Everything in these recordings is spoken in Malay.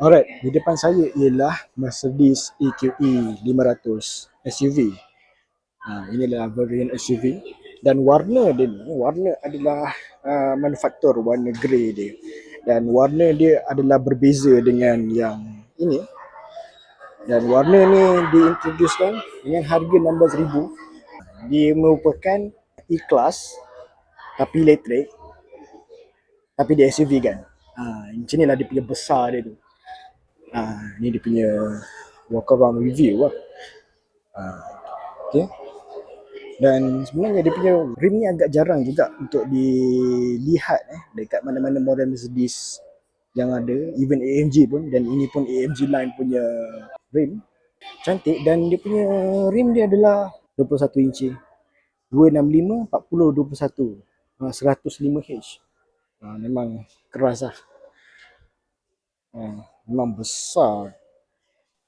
Alright, di depan saya ialah Mercedes EQE 500 SUV. Inilah varian SUV dan warna dia ni, warna adalah manufaktur warna grey dia. Dan warna dia adalah berbeza dengan yang ini. Dan warna ni diintroducekan dengan harga 16,000. Dia merupakan E-Class tapi elektrik, tapi dia SUV kan. Macam ni lah dia punya besar dia tu. Ni dia punya walk around review lah. Okay. Dan sebenarnya dia punya rim ni agak jarang juga untuk dilihat dekat mana-mana model Mercedes yang ada, even AMG pun, dan ini pun AMG line punya rim. Cantik, dan dia punya rim dia adalah 21 inci. 265 40 21. 105H. Memang keras lah. Memang besar.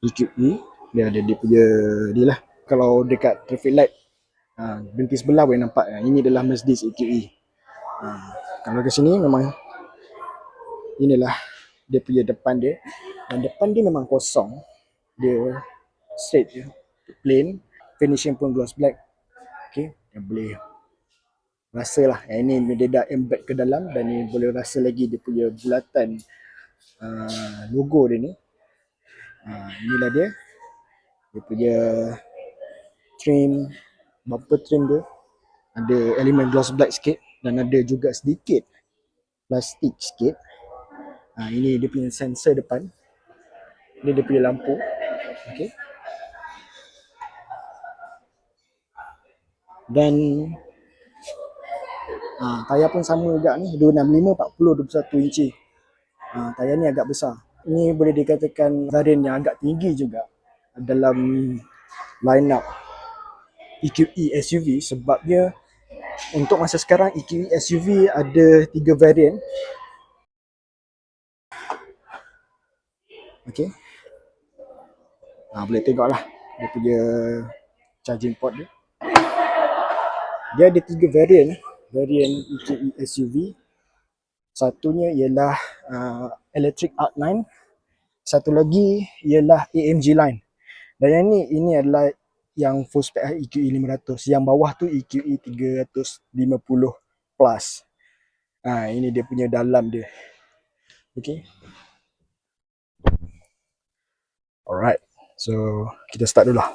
EQE dia punya ni lah. Kalau dekat traffic light berhenti sebelah boleh nampak ini adalah Mercedes EQE. Kalau ke sini memang inilah dia punya depan dia, dan depan dia memang kosong, dia straight je, plain, finishing pun gloss black. Okay, dia boleh rasa lah yang ini dia dah embed ke dalam, dan ni boleh rasa lagi dia punya bulatan logo dia ni. Inilah dia punya trim, bumper trim dia ada elemen gloss black sikit, dan ada juga sedikit plastik sikit. Ini dia punya sensor depan, ini dia punya lampu. Okay. Dan tayar pun sama juga ni, 265 40 21 inci. Tayar ni agak besar. Ini boleh dikatakan varian yang agak tinggi juga dalam line up EQE SUV, sebabnya untuk masa sekarang EQE SUV ada 3 varian. Okay. Boleh tengok lah dia punya charging port dia. Dia ada 3 varian. Varian EQE SUV. Satunya ialah Electric Arc Line. Satu lagi ialah AMG Line. Dan yang ini adalah yang full spec EQE 500. Yang bawah tu EQE 350 plus. Ini dia punya dalam dia. Okay. Alright. So, kita start dulu lah.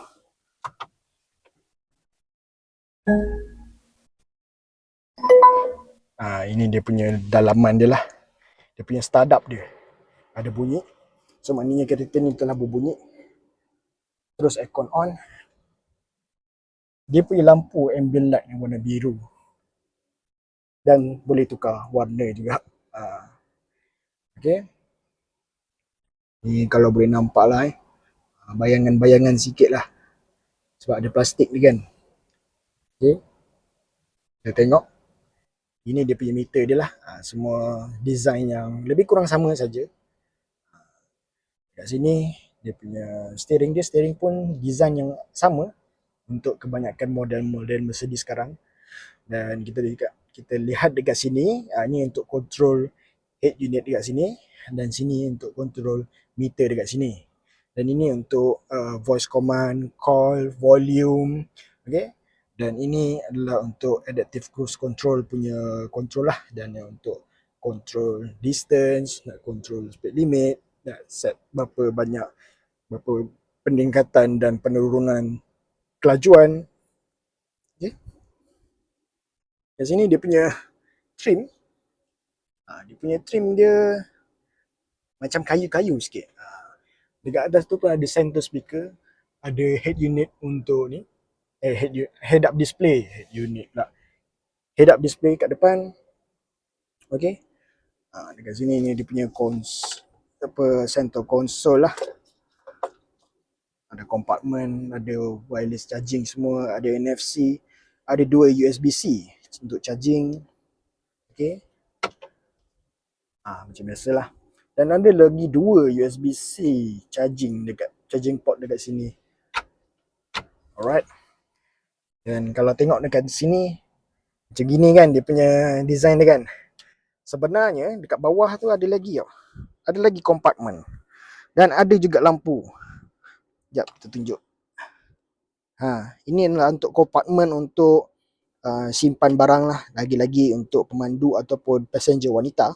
Ini dia punya dalaman dia lah. Dia punya startup dia. Ada bunyi. So, maknanya kereta ni telah berbunyi. Terus aircon on. Dia punya lampu ambient light yang warna biru. Dan boleh tukar warna juga. Okay. Ni kalau boleh nampak lah bayangan-bayangan sikit lah. Sebab ada plastik ni kan. Okay. Kita tengok. Ini dia punya meter dia lah. Semua design yang lebih kurang sama saja. Kat sini dia punya steering dia. Steering pun design yang sama untuk kebanyakan model-model Mercedes sekarang. Dan kita lihat dekat sini, ini untuk control head unit dekat sini, dan sini untuk control meter dekat sini. Dan ini untuk voice command, call, volume, okay. Dan ini adalah untuk adaptive cruise control punya control lah, dan untuk control distance, nak control speed limit, nak set berapa peningkatan dan penurunan kelajuan. Okay. Kat sini dia punya trim. Dia punya trim dia macam kayu-kayu sikit. Dekat atas tu pun ada center speaker, ada head unit untuk ni, head up display, head up display kat depan. Okay. Dekat sini ni dia punya center console lah. Ada compartment, ada wireless charging semua, ada NFC, ada 2 USB-C untuk charging. Okay. Macam biasalah. Dan ada lagi 2 USB-C charging port dekat sini. Alright. Dan kalau tengok dekat sini, macam gini kan dia punya design dia kan. Sebenarnya dekat bawah tu ada lagi tau. Ada lagi compartment. Dan ada juga lampu. Sekejap kita tunjuk. Ini adalah untuk kompartmen untuk simpan barang lah. Lagi-lagi untuk pemandu ataupun passenger wanita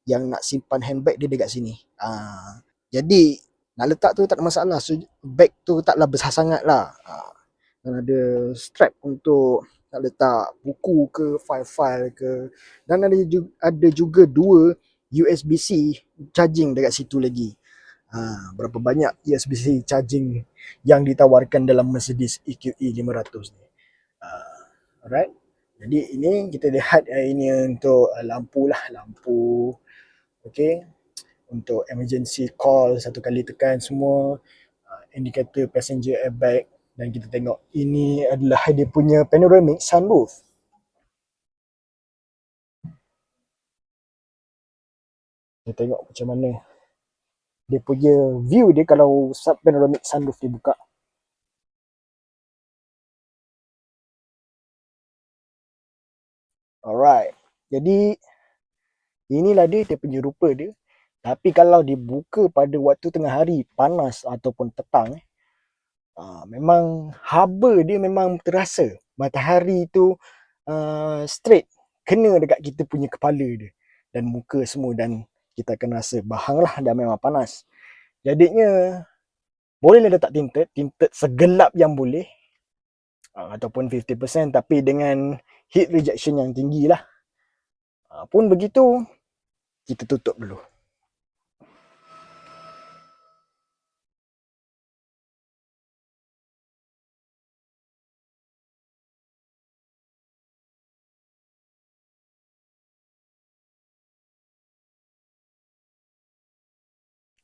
yang nak simpan handbag dia dekat sini. Jadi nak letak tu tak ada masalah. So, bag tu taklah besar sangat lah. Dan ada strap untuk nak letak buku ke, file-file ke. Dan ada juga dua USB-C charging dekat situ lagi. Berapa banyak USB-C charging yang ditawarkan dalam Mercedes EQE 500 ni. Alright. Jadi ini kita lihat ini untuk lampu lah, lampu. Okay. Untuk emergency call, satu kali tekan semua. Indikator passenger airbag. Dan kita tengok ini adalah dia punya panoramic sunroof. Kita tengok macam mana dia punya view dia kalau panoramic sunroof dibuka. Alright. Jadi inilah dia punya rupa dia. Tapi kalau dibuka pada waktu tengah hari, panas ataupun petang, memang haba dia memang terasa. Matahari tu straight kena dekat kita punya kepala dia dan muka semua, dan kita akan rasa bahang lah dah memang panas. Jadinya bolehlah letak tinted segelap yang boleh, ataupun 50%, tapi dengan heat rejection yang tinggi lah. Pun begitu, kita tutup dulu.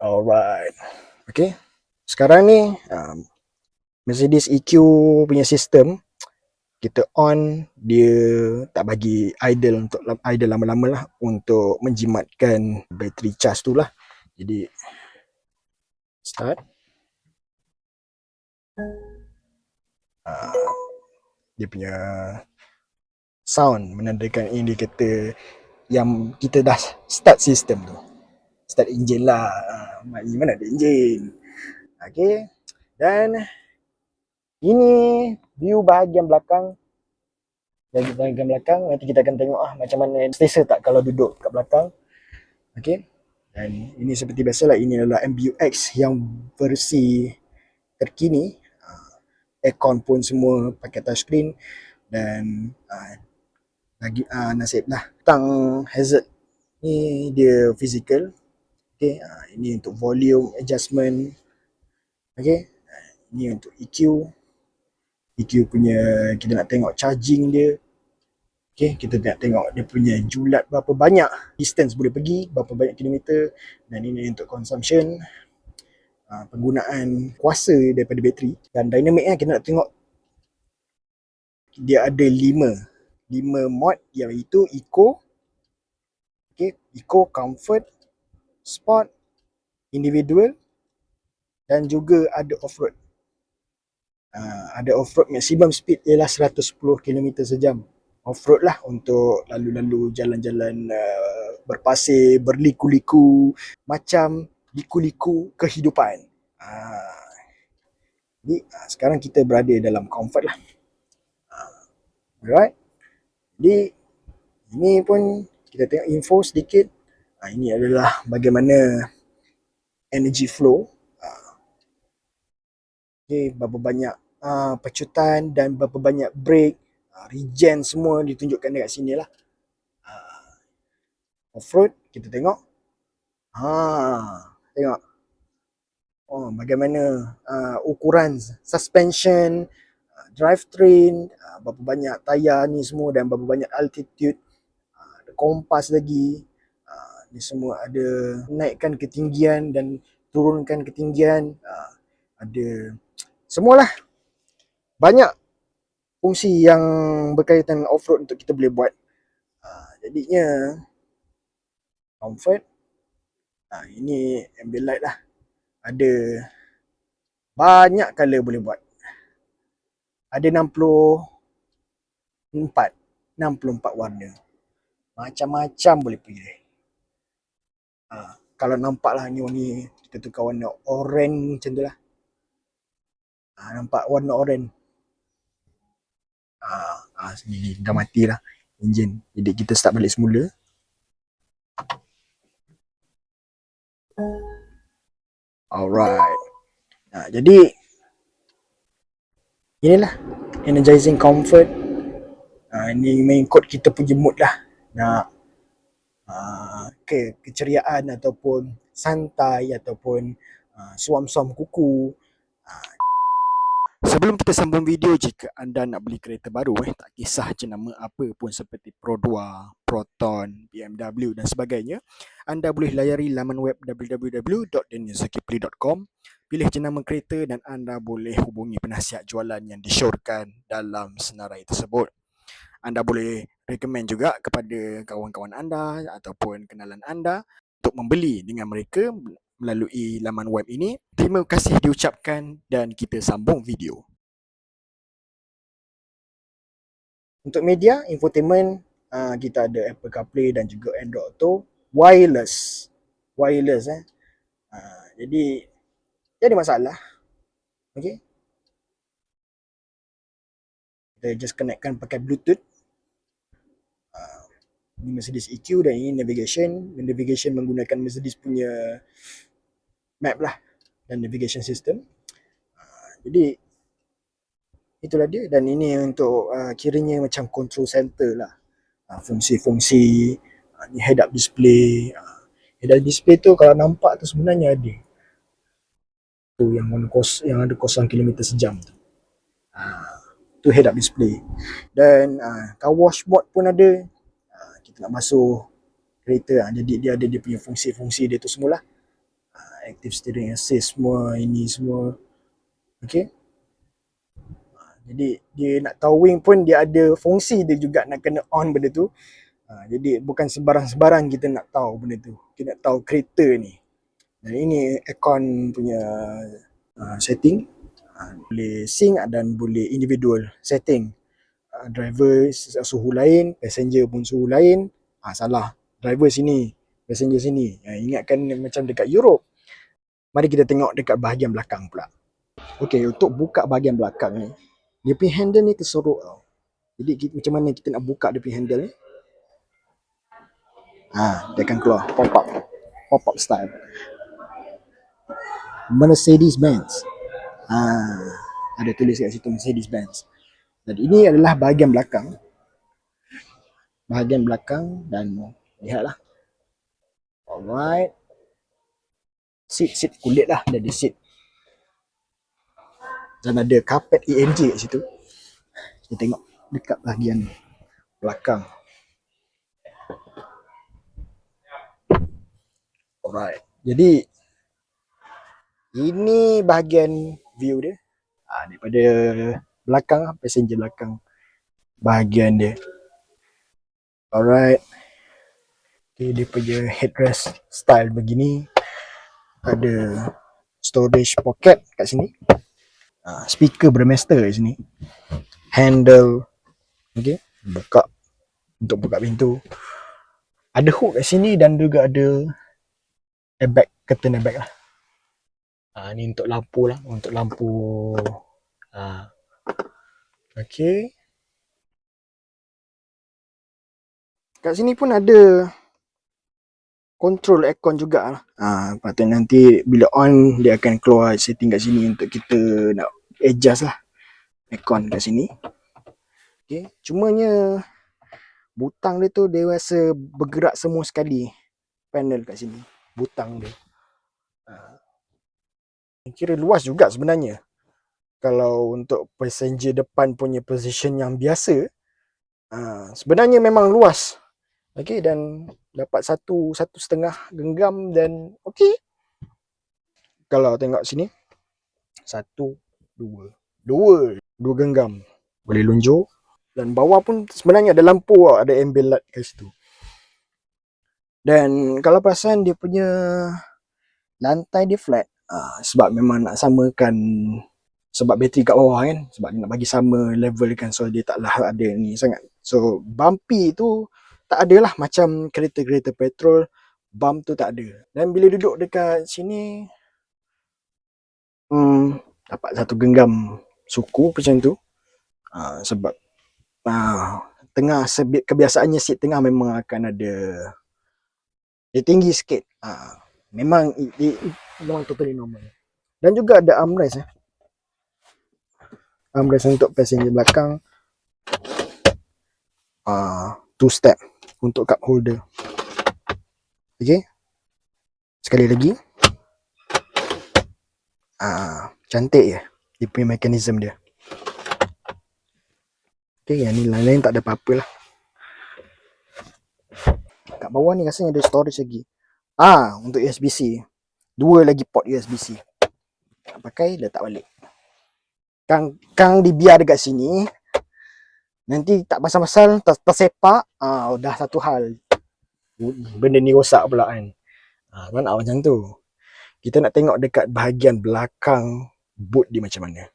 Alright. Okay. Sekarang ni Mercedes EQ punya sistem, kita on, dia tak bagi idle untuk idle lama-lama lah, untuk menjimatkan bateri charge tu lah. Jadi start. Dia punya sound menandakan indikator yang kita dah start sistem tu. Start engine lah. Mana ada engine. Okay. Dan ini view bahagian belakang. Bahagian belakang nanti kita akan tengok macam mana selesa tak kalau duduk kat belakang. Okay. Dan ini seperti biasalah, ini adalah MBUX yang versi terkini. Aircon pun semua pakai touchscreen. Dan lagi nasib lah tang hazard ni dia physical. Okay. Ini untuk volume adjustment. Okay. Ini untuk EQ punya, kita nak tengok charging dia. Okay, kita nak tengok dia punya julat berapa banyak distance boleh pergi, berapa banyak kilometer. Dan ini untuk consumption, penggunaan kuasa daripada bateri. Dan dynamic kita nak tengok dia ada 5 mod, iaitu Eco, okay, Eco, Comfort, Sport, Individual, dan juga ada off-road. Ada off-road, maximum speed ialah 110 km sejam. Off-road lah untuk lalu-lalu jalan-jalan berpasir, berliku-liku, macam liku-liku kehidupan. Jadi sekarang kita berada dalam comfort lah. Alright. Jadi ini pun kita tengok info sedikit. Ini adalah bagaimana energy flow. Okay, berapa banyak pecutan dan berapa banyak brake, regen semua ditunjukkan dekat sini lah. Off-road kita tengok. Tengok. Bagaimana ukuran suspension, drivetrain, berapa banyak tayar ni semua, dan berapa banyak altitude. Ada kompas lagi. Ni semua ada naikkan ketinggian dan turunkan ketinggian. Ada semualah. Banyak fungsi yang berkaitan dengan off-road untuk kita boleh buat. Jadinya comfort. Ini ambient light lah. Ada banyak color boleh buat. Ada 64 warna. Macam-macam boleh pilih. Kalau nampak lah ni kita tukar warna oren macam tu lah. Nampak warna oren. Sini dah mati lah enjin. Jadi kita start balik semula. Alright. Jadi inilah energizing comfort. Ini mengikut kita punya mood lah. Nak keceriaan ataupun santai ataupun suam-suam kuku. Sebelum kita sambung video, jika anda nak beli kereta baru, tak kisah jenama apa pun seperti Pro 2, Proton, BMW dan sebagainya, anda boleh layari laman web www.danielzulkifli.com, pilih jenama kereta dan anda boleh hubungi penasihat jualan yang disyorkan dalam senarai tersebut. Anda boleh recommend juga kepada kawan-kawan anda ataupun kenalan anda untuk membeli dengan mereka melalui laman web ini. Terima kasih diucapkan dan kita sambung video. Untuk media, infotainment, kita ada Apple CarPlay dan juga Android Auto. Wireless. Jadi, tiada masalah. Okay. Kita just connectkan pakai Bluetooth. Ini Mercedes EQ dan ini navigation. Navigation menggunakan Mercedes punya map lah dan navigation system. Jadi itulah dia, dan ini untuk kiranya macam control center lah. Fungsi-fungsi ni head up display. Head up display tu kalau nampak tu sebenarnya ada tu yang ada 0 km sejam tu. Tu head up display. Dan car wash mode pun ada. Kita nak basuh kereta, jadi dia ada dia punya fungsi-fungsi dia tu semualah. Active steering assist semua, ini semua. Okay. Jadi dia nak towing pun dia ada fungsi dia juga nak kena on benda tu. Jadi bukan sebarang-sebarang kita nak tahu benda tu. Kita nak tahu kereta ni. Dan ini aircon punya setting. Boleh sync dan boleh individual setting. Driver suhu lain, passenger pun suhu lain. Salah. Driver sini, passenger sini. Ingatkan macam dekat Europe. Mari kita tengok dekat bahagian belakang pula. Okey, untuk buka bahagian belakang ni, dia punya handle ni tersorok tau. Jadi macam mana kita nak buka dia punya handle ni? Dia akan keluar pop-up style. Mercedes-Benz. Ada tulis kat situ Mercedes-Benz. Dan ini adalah bahagian belakang. Dan lihatlah. Alright. Seat kulit lah, ada seat. Dan ada carpet EMG kat situ. Kita tengok dekat bahagian belakang. Alright. Jadi ini bahagian view dia. Daripada belakang, passenger belakang. Bahagian dia. Alright. Okay, dia punya headrest style begini. Ada storage pocket kat sini. Speaker Bremester kat sini. Handle. Okay. Untuk buka pintu. Ada hook kat sini dan juga ada airbag, curtain airbag lah. Ni untuk lampu lah. Untuk lampu. Okay. Kat sini pun ada control aircon juga lah. Patut nanti bila on dia akan keluar setting kat sini untuk kita nak adjust lah aircon kat sini. Okay. Cumanya butang dia tu dia rasa bergerak semua sekali. Panel kat sini. Butang dia. Kira luas juga sebenarnya. Kalau untuk passenger depan punya position yang biasa, sebenarnya memang luas. Okay, dan dapat satu setengah genggam dan okay. Kalau tengok sini, dua genggam. Boleh lunjuk. Dan bawah pun sebenarnya ada lampu, ada ambil light kat situ. Dan kalau perasan dia punya lantai dia flat. Sebab memang nak samakan, sebab bateri kat bawah kan, sebab dia nak bagi sama level kan, so dia taklah ada ni sangat. So bumpy tu tak ada lah, macam kereta-kereta petrol, bump tu tak ada. Dan bila duduk dekat sini, dapat satu genggam suku macam tu. Sebab tengah kebiasaannya seat tengah memang akan ada dia tinggi sikit. Memang memang totally normal. Dan juga ada armrest armrest untuk passenger belakang. Two step untuk cup holder. Okay, sekali lagi. Cantik ya dia punya mekanisme dia. Okay, yang ni lain-lain tak ada apa-apa lah. Kat bawah ni rasanya ada storage lagi. Untuk USB-C. 2 lagi port USB-C. Nak pakai, letak balik. Kang dibiar dekat sini. Nanti tak pasal-pasal, tersepak. Dah satu hal. Benda ni rosak pula kan. Kan macam tu. Kita nak tengok dekat bahagian belakang boot dia macam mana.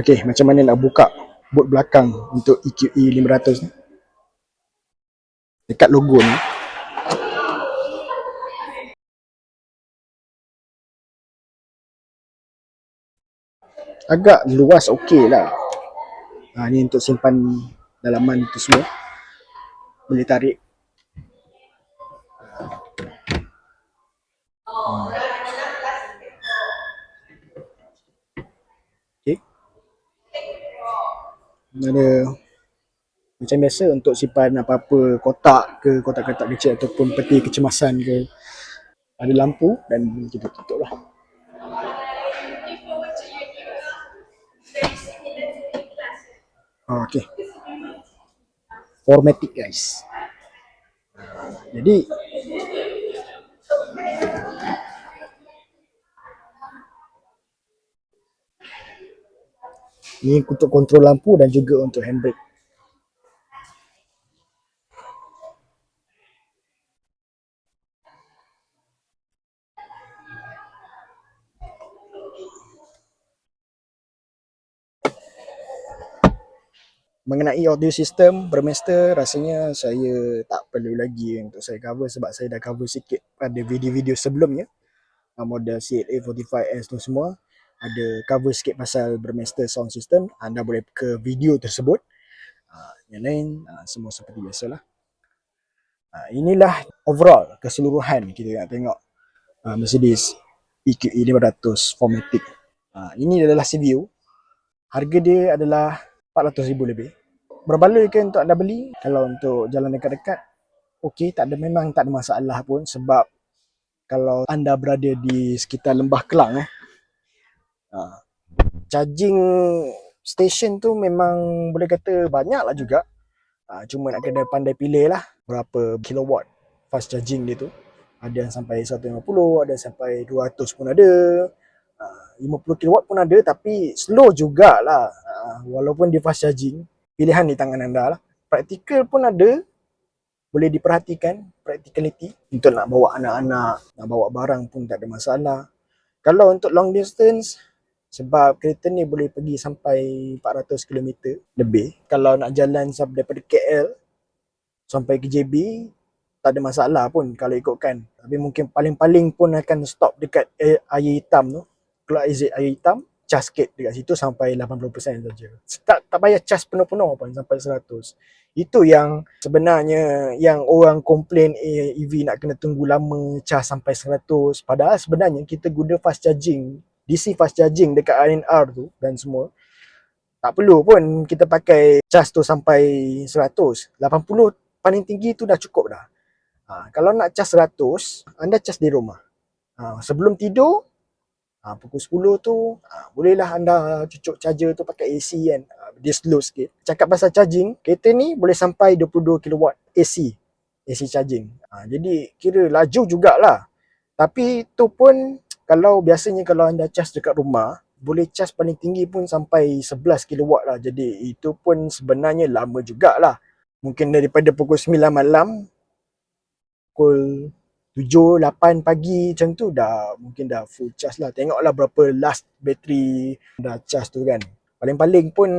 Okay, macam mana nak buka boot belakang untuk EQE 500 ni. Dekat logo ni. Agak luas okey lah. Ni untuk simpan dalaman tu semua. Boleh tarik. Okay. Ada macam biasa untuk simpan apa-apa kotak ke, kotak-kotak kecil ataupun peti kecemasan ke. Ada lampu dan kita tutup lah. Okay. Formatic guys. Jadi ni untuk kontrol lampu dan juga untuk handbrake. Mengenai audio system Burmester, rasanya saya tak perlu lagi untuk saya cover sebab saya dah cover sikit pada video-video sebelumnya. Model CLA45S tu semua ada cover sikit pasal Burmester sound system. Anda boleh ke video tersebut. Yang lain semua seperti biasalah. Inilah overall keseluruhan kita nak tengok Mercedes EQE 500 4MATIC. Ini adalah review. Harga dia adalah 400,000 lebih. Berbaloi ke untuk anda beli? Kalau untuk jalan dekat-dekat, okey, memang tak ada masalah pun sebab kalau anda berada di sekitar Lembah Kelang charging station tu memang boleh kata banyak lah juga. Cuma nak kena pandai pilih lah berapa kilowatt fast charging dia tu. Ada yang sampai 150, ada yang sampai 200 pun ada. 50 kilowatt pun ada tapi slow jugalah. Walaupun dia fast charging, pilihan di tangan anda lah. Praktikal pun ada, boleh diperhatikan practicality untuk nak bawa anak-anak, nak bawa barang pun tak ada masalah. Kalau untuk long distance, sebab kereta ni boleh pergi sampai 400 km lebih. Kalau nak jalan daripada KL sampai ke JB, tak ada masalah pun kalau ikutkan. Tapi mungkin paling-paling pun akan stop dekat air hitam tu. Keluar exit air hitam, cas sikit dekat situ sampai 80% saja. Tak payah cas penuh-penuh pun sampai 100. Itu yang sebenarnya yang orang komplain EV nak kena tunggu lama cas sampai 100. Padahal sebenarnya kita guna fast charging, DC fast charging dekat INR tu dan semua. Tak perlu pun kita pakai cas tu sampai 100. 80 paling tinggi tu dah cukup dah. Kalau nak cas 100, anda cas di rumah. Sebelum tidur, pukul 10 tu, bolehlah anda cucuk charger tu pakai AC kan. Dia slow sikit. Cakap pasal charging, kereta ni boleh sampai 22 kW AC charging. Jadi kira laju jugalah. Tapi tu pun, biasanya kalau anda cas dekat rumah, boleh cas paling tinggi pun sampai 11 kW lah. Jadi itu pun sebenarnya lama jugalah. Mungkin daripada pukul 9 malam, pukul 7, 8 pagi macam tu mungkin dah full charge lah. Tengoklah berapa last bateri dah charge tu kan. Paling-paling pun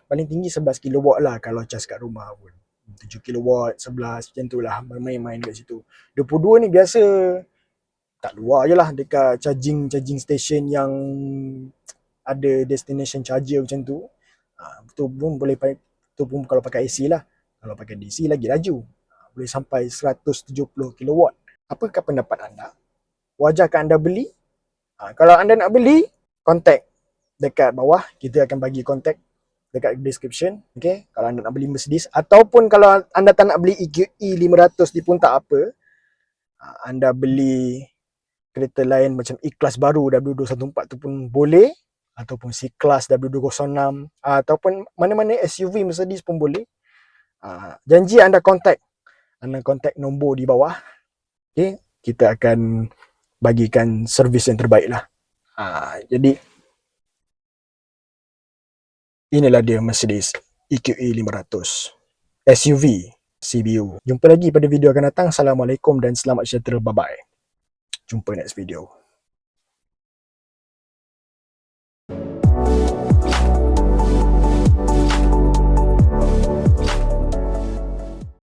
paling tinggi 11 kW lah kalau charge kat rumah pun. 7 kW, 11 macam tu lah. Main-main kat situ. 22 ni biasa kat luar je lah, dekat charging station yang ada destination charger macam tu. Betul pun boleh, tu pun kalau pakai AC lah. Kalau pakai DC lagi laju. Boleh sampai 170 kilowatt. Apakah pendapat anda? Wajarkah anda beli? Kalau anda nak beli, contact dekat bawah. Kita akan bagi contact dekat description. Okay? Kalau anda nak beli Mercedes. Ataupun kalau anda tak nak beli EQE 500 ni pun tak apa. Anda beli kereta lain macam E-Class baru W214 tu pun boleh. Ataupun C-Class W206. Ataupun mana-mana SUV Mercedes pun boleh. Janji anda contact. Anda contact nombor di bawah. Okay? Kita akan bagikan servis yang terbaik lah. Jadi inilah dia Mercedes EQE 500 SUV CBU. Jumpa lagi pada video akan datang. Assalamualaikum dan selamat sejahtera. Bye bye. Jumpa next video.